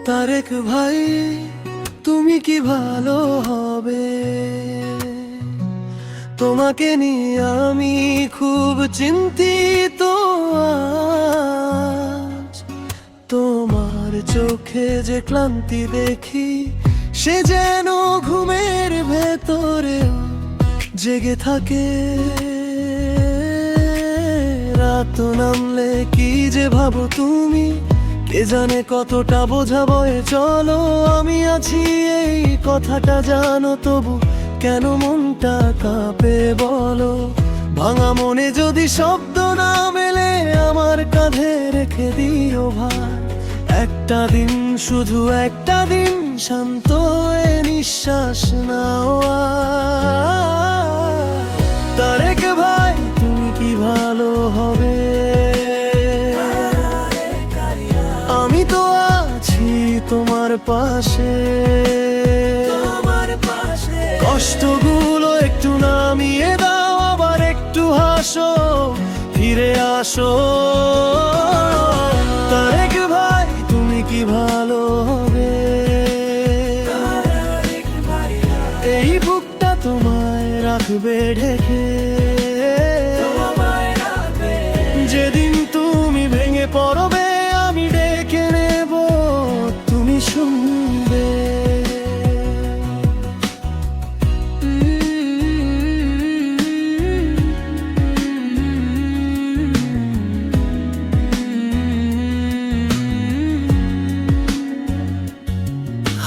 তারেক ভাই, তুমি কি ভালো হবে? তোমাকে নিয়ে আমি খুব চিন্তিত আজ। তোমার চোখে যে ক্লান্তি দেখি, সে যেন ঘুমের ভেতরে জেগে থাকে। রাত নামলে কি যে ভাবো তুমি, কে জানে কতটা বোঝা বয়ে চলো। আমি আছি এই কথাটা জানো, তবু কেন মনটা কাঁপে বলো? ভাঙা মনে যদি শব্দ না মেলে, আমার কাঁধে রেখে দিও ভাই। একটা দিন, শুধু একটা দিন শান্ত হয়ে নিঃশ্বাস নাও। তারেক ভাই, তুমি কি ভালো হবে? আমি তো আছি তোমার পাশে। কষ্টগুলো একটু নামিয়ে দাও, আবার একটু হাসো, ফিরে আসো। তারেক ভাই, তুমি কি ভালো হবে? এই বুকটা তোমায় রাখবে ঢেকে। যেদিন তুমি ভেঙে পড়বে, আমি ডেকে নেব, তুমি শুনবে।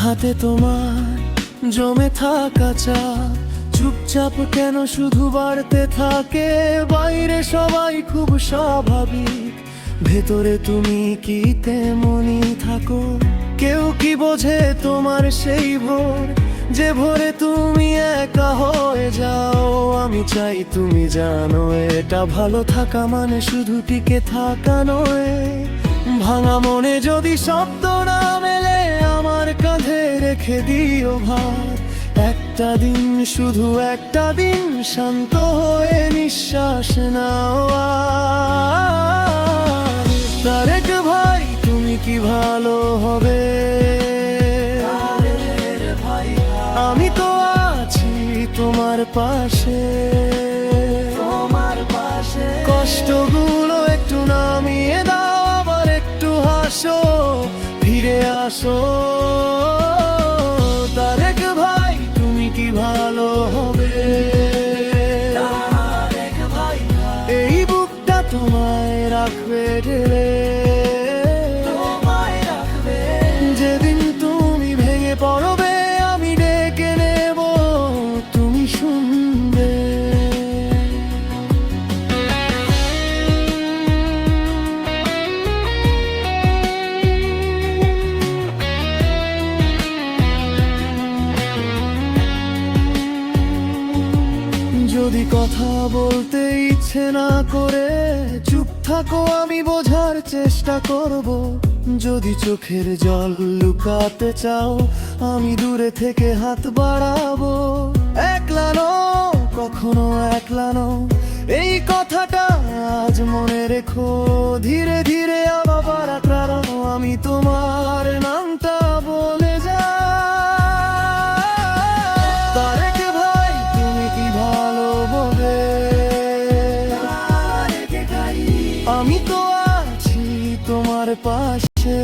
হাতে তোমার জমে থাকা চাপ, চুপচাপ কেন শুধু বাড়তে থাকে? বাইরে সবাই খুব স্বাভাবিক, ভেতরে তুমি কি তেমনি থাকো? কেউ কি বোঝে তোমার সেই ভোর, যে ভোরে তুমি একা হয়ে যাও? আমি চাই তুমি জানো, এটা ভালো থাকা মানে শুধু টিকে থাকা নয়। ভাঙা মনে যদি শব্দ না মেলে, আমার কাঁধে রেখে দিও ভার। একটা দিন, শুধু একটা দিন শান্ত হয়ে নিঃশ্বাস নাও। তারেক ভাই, তুমি কি ভালো হবে? আমি তো আছি তোমার পাশে। কষ্টগুলো একটু নামিয়ে দাও, আবার একটু হাসো, ফিরে আসো। তারেক ভাই, তুমি কি ভালো হবে? এই বুকটা তোমায় রাখবে ঢেলে। যেদিন তুমি ভেঙে পড়বে, আমি ডেকে নেব, তুমি শুনবে। যদি কথা বলতে ইচ্ছে না করে চুপ থাকো, আমি বোঝার চেষ্টা করব। যদি চোখের জল লুকাতে চাও, আমি দূরে থেকে হাত বাড়াবো। একলা নও, কখনো একলা নও, এই কথাটা আজ মনে রেখো। ধীরে ধীরে আবার প্রাণো, আমি তোমার নামটা বলে যাই। তারেক ভাই, তুমি কি ভালো হবে? আমি তো আছি তোমার পাশে।